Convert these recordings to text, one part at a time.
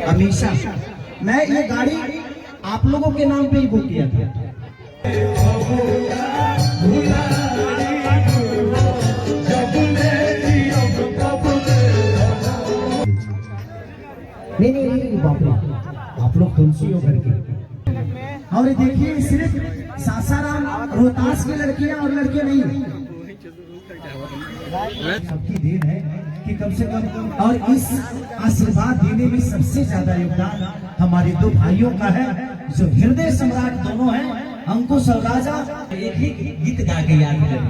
हमेशा मैं ये गाड़ी आप लोगों के नाम पे ही बुक किया था। नहीं बाप रे, आप लोग तुलसी हो घर के। और देखिए सिर्फ सासाराम रोहतास की लड़कियां और लड़के नहीं, सबकी देन है कि कम से कम, और इस आशीर्वाद देने में सबसे ज्यादा योगदान हमारे दो भाइयों का है जो हृदय सम्राट दोनों हैं, अंकुश और राजा। एक ही गीत गा के याद करें,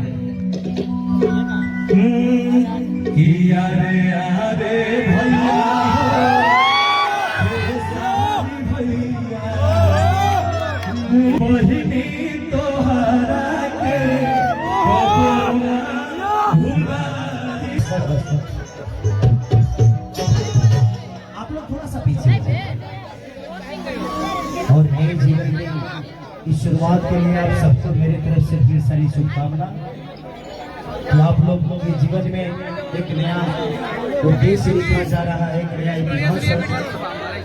आप लोग थोड़ा सा पीछे। और मेरे जीवन में इस शुरुआत के लिए आप सबको मेरे तरफ से ढेर सारी शुभकामना। आप लोगों के जीवन में एक नया उद्देश्य लिखा जा रहा है, एक नया इतिहास,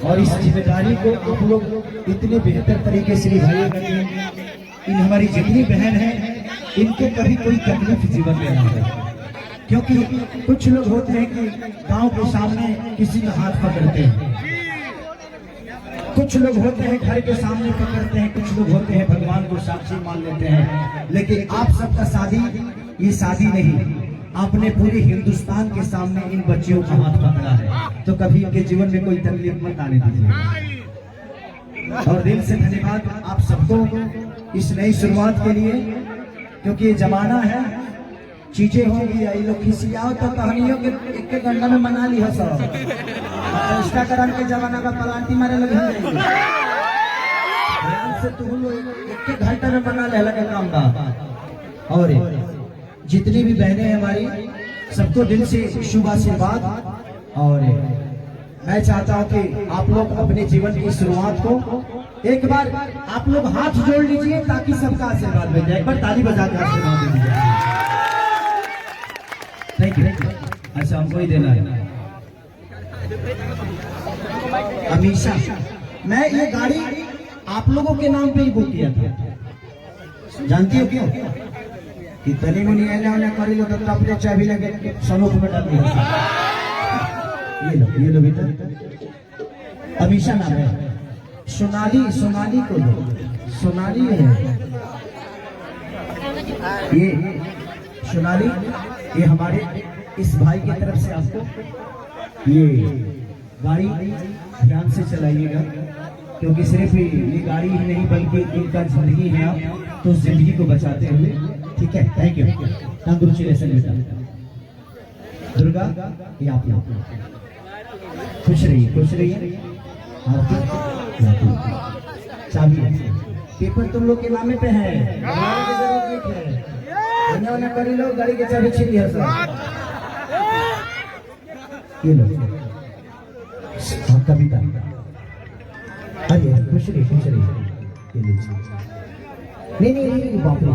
और इस जिम्मेदारी को आप लोग इतने बेहतर तरीके से निभाइएगा। इन हमारी जितनी बहन है इनको कभी कोई तकलीफ जीवन में ना हो, क्योंकि कुछ लोग होते हैं कि गांव के सामने किसी का हाथ पकड़ते हैं, कुछ लोग होते हैं घर के सामने पकड़ते हैं, कुछ लोग होते हैं भगवान को साक्षी मान लेते हैं। लेकिन आप सबका शादी ये शादी नहीं, आपने पूरे हिंदुस्तान के सामने इन बच्चियों का हाथ पकड़ा है, तो कभी इनके जीवन में कोई तकलीफ मत आने दीजिए। और दिल से धन्यवाद आप सबको इस नई शुरुआत के लिए, क्योंकि ये जमाना है, चीजें होंगी। ये लोग खिसियाओ तो कहानियों के एक घंटा में मना ली हो सब। इंस्टाग्राम के जमाना का पलांटी मारे लगे से तुम लोग एक घंटा में बना ले लगे काम का। और जितनी भी बहनें हैं हमारी, सबको दिल से शुभ आशीर्वाद। और मैं चाहता हूं कि आप लोग अपने जीवन की शुरुआत को एक बार आप लोग हाथ जोड़ लीजिए ताकि सबका आशीर्वाद मिल जाए। एक बार ताली बजा के आशीर्वाद दे दीजिए। Thank you. अच्छा, हमको ही देना है। हमेशा मैं ये गाड़ी आप लोगों के नाम पे ही बुक किया था। जानती हो क्यों? कि तनी मुनी एने करी लो तो अपने चाबी लगे सनोक में डाल दिया। ये लो बेटा, हमेशा नाम है। सोनाली को लो, सोनाली है ये सोनाली। ये हमारे इस भाई की तरफ से आपको ये गाड़ी ध्यान से चलाइएगा, क्योंकि सिर्फ ये गाड़ी ही नहीं बल्कि इनका जिंदगी है। आप तो जिंदगी को बचाते हुए, ठीक है। Thank you. कांग्रेचुलेशन बेटा। दुर्गा, ये आप खुश रहिए, खुश रहिए। चाबी पेपर तुम लोग के नामे पे है, करी लो, गाड़ी के चाबी छीन लिया सर। ये लो कविता। अरे खुश रहिए, खुश रहिए। नहीं बाप रे,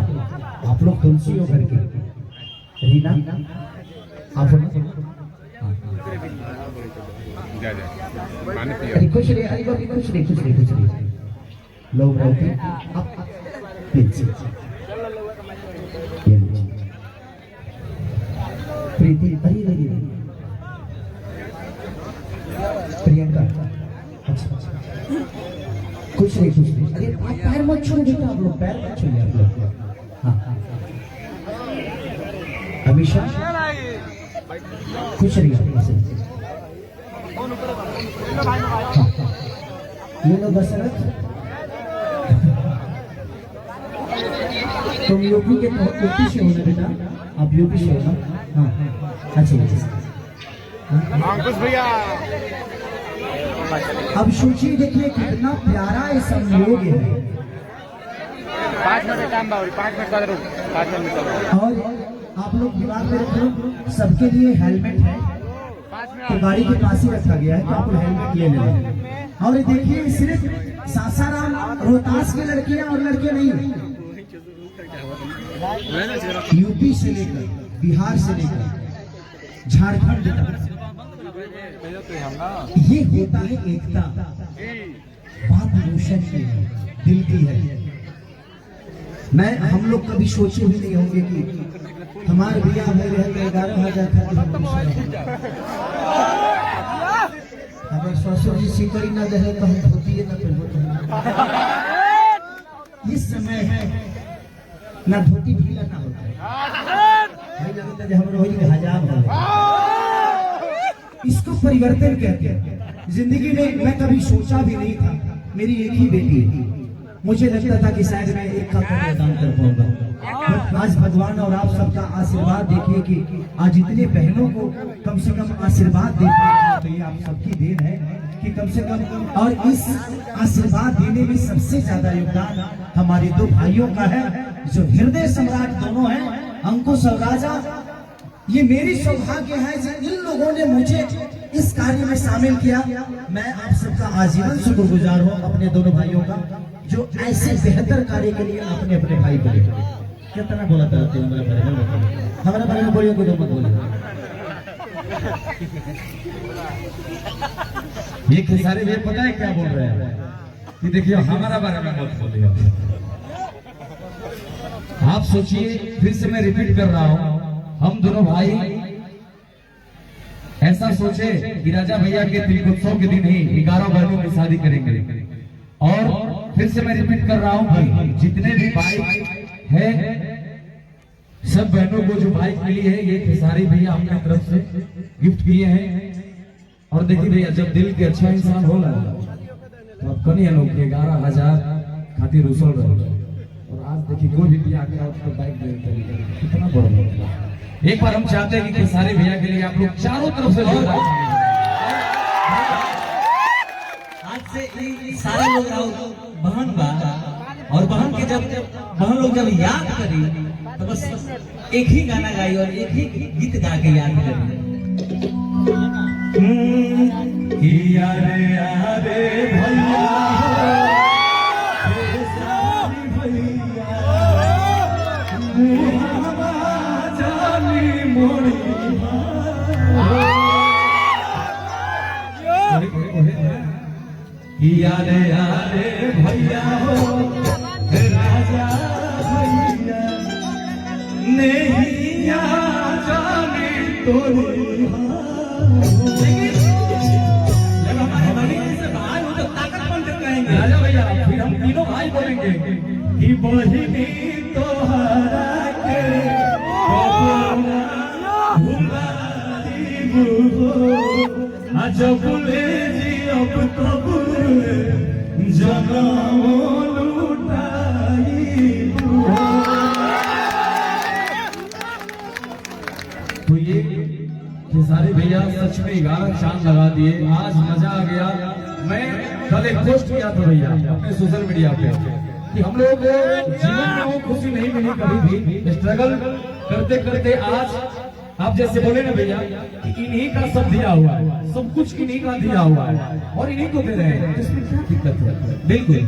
आप लोग तुलसी हो घर के। रीना आप अरे खुश रहिए, अरे बाबी खुश रहिए, खुश रहिए, खुश रहिए। लोग रहते आप प्रीति, अरे प्रियंका। अच्छा, खुश रहिए, खुश रहिए। अरे आप पैर मत छूने बेटा, आप लोग पैर मत छूइए आप लोग। हाँ, हमेशा खुश रहिए। ये लो बसरत, तुम यूपी से हो ना बेटा? आप यूपी से हो ना? हाँ, अच्छा। अंकुश भैया, अब सोचिए, देखिए कितना प्यारा ये संयोग है। 5 मिनट काम बावरी, 5 मिनट बाद रुक, 5 मिनट। और आप लोग दिमाग में रखो, सबके लिए हेलमेट है तो गाड़ी के पास ही रखा गया है, तो आप हेलमेट ले लें। और देखिए सिर्फ सासाराम रोहतास की लड़कियां और लड़के नहीं, यूपी से लेकर बिहार से लेकर झारखंड ये होता है एकता। बात रोशन की है, दिल की है। मैं हम लोग कभी सोचे भी नहीं होंगे कि हमारे भैया भाई रहते 11,000 अगर ससुर जी सिकड़ी ना दे तो हम धोती ना पहनते। इस समय है ना धोती ढीला ना होता है, भाई लगता है हम रोज में हजाम हो। इसको परिवर्तन कहते हैं। जिंदगी में मैं कभी सोचा भी नहीं था, मेरी एक ही बेटी है, मुझे लगता था कि शायद मैं एक का दान कर पाऊंगा। आज भगवान और आप सबका आशीर्वाद देखिए कि आज इतने बहनों को कम से कम आशीर्वाद देते हैं, तो ये आप सबकी देन है कि कम से कम। और इस आशीर्वाद देने में सबसे ज्यादा योगदान हमारे दो भाइयों का है, जो हृदय सम्राट दोनों हैं, अंकुश और राजा। ये मेरी सौभाग्य है कि इन लोगों ने मुझे इस कार्य में शामिल किया। मैं आप सबका आजीवन शुक्रगुजार हूँ, अपने दोनों भाइयों का, जो ऐसे बेहतर कार्य के लिए अपने अपने भाई को कितना बोला था हमारे बारे में बोलिए, कोई मत बोलिए। ये खेसारी भैया पता है क्या बोल रहे हैं कि देखिए हमारा बारे में मत बोलिए। आप सोचिए, फिर से मैं रिपीट कर रहा हूँ, हम दोनों भाई ऐसा सोचे कि राजा भैया के तिलकोत्सव के दिन ही 11 बहनों की शादी करेंगे। और फिर से मैं रिपीट कर रहा हूँ भाई, जितने भी बाइक है सब बहनों को जो बाइक मिली है ये खेसारी भैया अपने तरफ से गिफ्ट किए हैं। और देखिए भैया, जब दिल के अच्छा इंसान होला तो अब कनी लोग 11,000 खातिर उछल रहे। और आज देखिए कोई भी भैया आकर आपको बाइक कितना बड़ा। एक बार हम चाहते हैं कि खेसारी भैया के लिए आप लोग चारों तरफ से आज से सारे लोग आओ बहन बा, और बहन के जब बहन लोग जब याद करी तो बस एक ही गाना गाई और एक ही गीत गा के याद करी। यारे यारे भैया यारे यारे भैया हो राजा भैया नहीं जाने तोरी। जब हमारे भाई से भाई हो तो ताकत बन कर कहेंगे राजा भैया, फिर हम तीनों भाई बोलेंगे कि बहिनी तोहरा के जब ले जी अब तब जगाओ लुटाई। तो ये खेसारी भैया सच में 11 चांद लगा दिए, आज मजा आ गया। मैं कल एक पोस्ट किया था भैया अपने सोशल मीडिया पे कि हम लोग को जीवन में वो खुशी नहीं मिली कभी भी, स्ट्रगल करते करते आज आप जैसे बोले ना भैया कि इन्हीं का सब दिया हुआ है, सब कुछ इन्हीं का दिया हुआ है और इन्हीं को दे रहे हैं, इसमें क्या दिक्कत है? बिल्कुल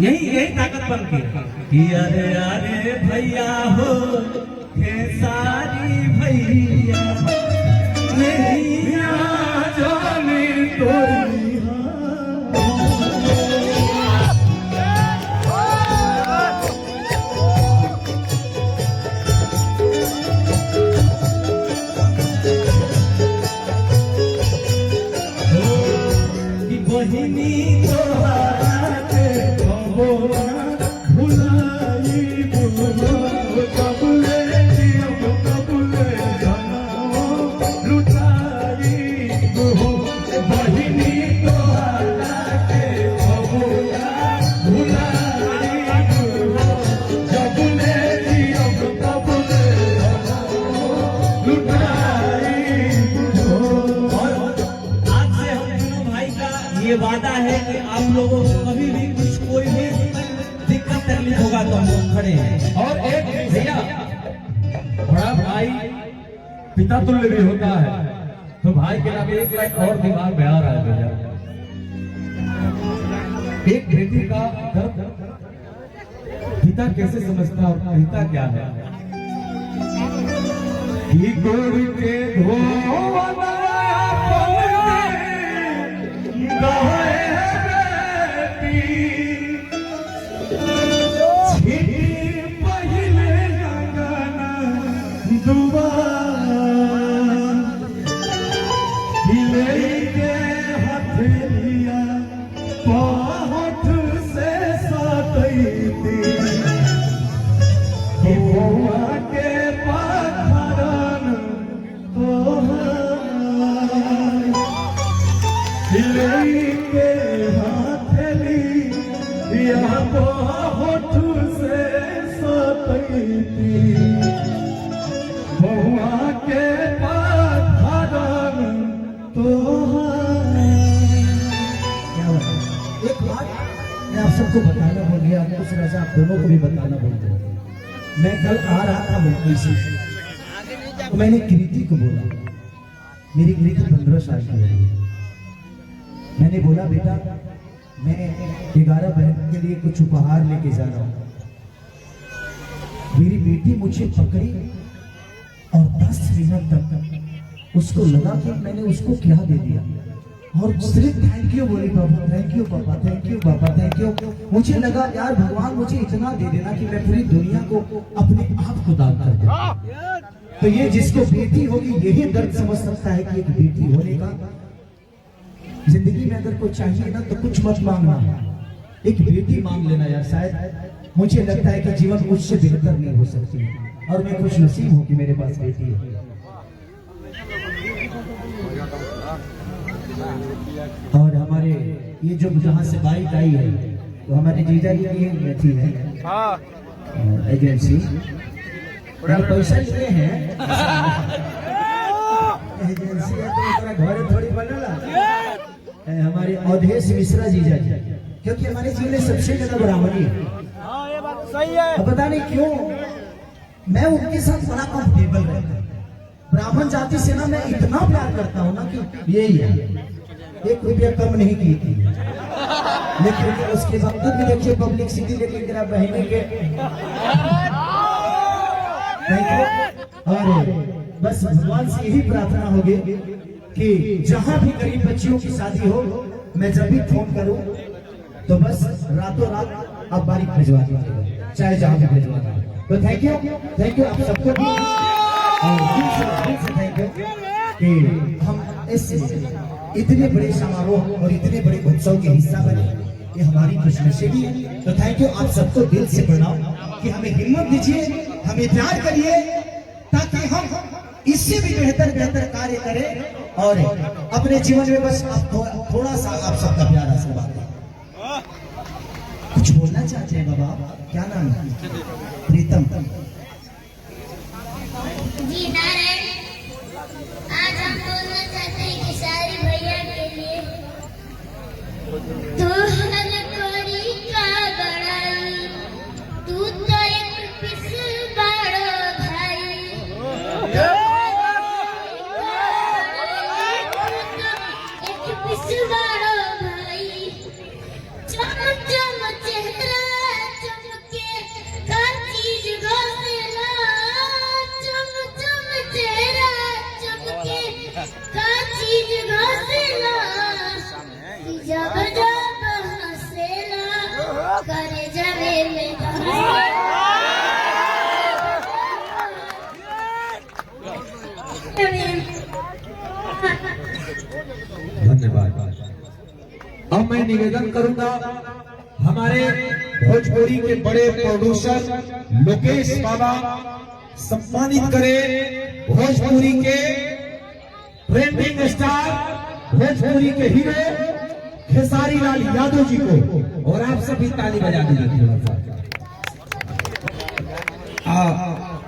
यही ताकत बन के अरे अरे भैया हो खेसारी भैया नहीं जाने तोरी। बहिनी तोहरा के भुलाई कबूले कबूले लुटाई बहिनी तोहरा के भुलाई कबूले कबूले लुटाई। आज से हम दोनों भाई का ये वादा है कि आप लोगों को कभी भी कुछ कोई भी दिक्कत तकलीफ होगा तो हम लोग खड़े हैं। और एक भैया बड़ा भाई पिता तुल्य भी होता है, तो भाई के नाम एक लाइन और दिमाग में आ रहा है भैया। एक बेटी का दर्द पिता कैसे समझता है, पिता क्या है? कि गोड़ के धोवना लेके हाथली या होठ से सतैती बहुआ के पाधारन तोहार। एक बात मैं आप सबको बताना भूल गया, कुछ रजा आप दोनों को भी बताना भूल गया। मैं कल आ रहा था मुंबई से, तो मैंने कृति को बोला, मेरी कृति 15 साल की है। मैंने बोला बेटा मैं 11 बहन के लिए कुछ उपहार लेके जा रहा हूँ। मेरी बेटी मुझे पकड़ी और 10 मिनट तक उसको लगा कि मैंने उसको क्या दे दिया, और सिर्फ थैंक यू बोली, पापा थैंक यू पापा, थैंक यू पापा, थैंक यू। मुझे लगा यार भगवान मुझे इतना दे देना कि मैं पूरी दुनिया को अपने आप को दान कर दूं। तो ये जिसको बेटी होगी यही दर्द समझ सकता है कि एक बेटी होने का। जिंदगी में अगर कुछ चाहिए ना तो कुछ मत मांगना, एक बेटी मांग लेना यार। शायद मुझे लगता है कि जीवन मुझसे बेहतर नहीं हो सकती, और मैं खुश नसीब हूँ कि मेरे पास बेटी है। और हमारे ये जो जहाँ से बाइक आई है तो हमारे जीजा जी की अथी है एजेंसी, पैसा लिए हैं एजेंसी है तो घर थोड़ी बनला। हमारे अवधेश मिश्रा जीजा जी, क्योंकि हमारे जीवन में सबसे ज्यादा ब्राह्मणी है। सही है। अब पता नहीं क्यों मैं उनके साथ बड़ा कंफर्टेबल रहता हूँ। ब्राह्मण जाति से ना मैं इतना प्यार करता हूँ ना कि यही है, 1 रुपया कम नहीं की थी, लेकिन उसके बावजूद भी देखिए पब्लिसिटी लेके मेरा बहने के। और बस भगवान से यही प्रार्थना होगी कि जहां भी गरीब बच्चियों की शादी हो, मैं जब भी फोन करूं तो बस रातों रात आप बारिक भिजवा दीजिएगा, चाहे जहां भी भिजवाना। तो थैंक यू आप सबको भी, और थैंक यू कि हम इस इतने बड़े समारोह और इतने बड़े उत्सव के हिस्सा बने, ये हमारी खुशनसीबी है। तो थैंक यू आप सबको दिल से प्रणाम कि हमें हिम्मत दीजिए, हमें प्यार करिए, ताकि हम इससे भी बेहतर कार्य करें और अपने जीवन में बस आप थोड़ा सा आप सबका प्यार आशीर्वाद दें। कुछ बोलना चाहते हैं बाबा? क्या नाम है? प्रीतम जी नारायण। आज हम बोलना चाहते हैं कि सारी भैया के लिए तो हलकोरी का बड़ाई, तू तो एक पिस बड़ो भाई, एक पिस बड़ो भाई। चम चम चेहरा चमके का चीज घोसला, चम चम चेहरा चमके का चीज घोसला, जब जब हंसेला करे जवे में धन्यवाद। अब मैं निवेदन करूंगा हमारे भोजपुरी के बड़े प्रोड्यूसर लोकेश बाबा सम्मानित करें भोजपुरी के ट्रेंडिंग स्टार, भोजपुरी के हीरो खेसारी लाल यादव जी को, और आप सभी ताली बजा दीजिए थोड़ा सा।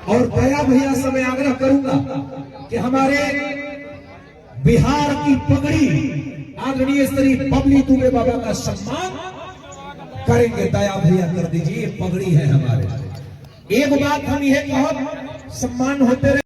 और दया भैया से मैं आग्रह करूंगा कि हमारे बिहार की पगड़ी आदरणीय श्री बबली दुबे बाबा का सम्मान करेंगे। दया भैया कर दीजिए, पगड़ी है हमारे। एक बात हम यह कहो, सम्मान होते रहे।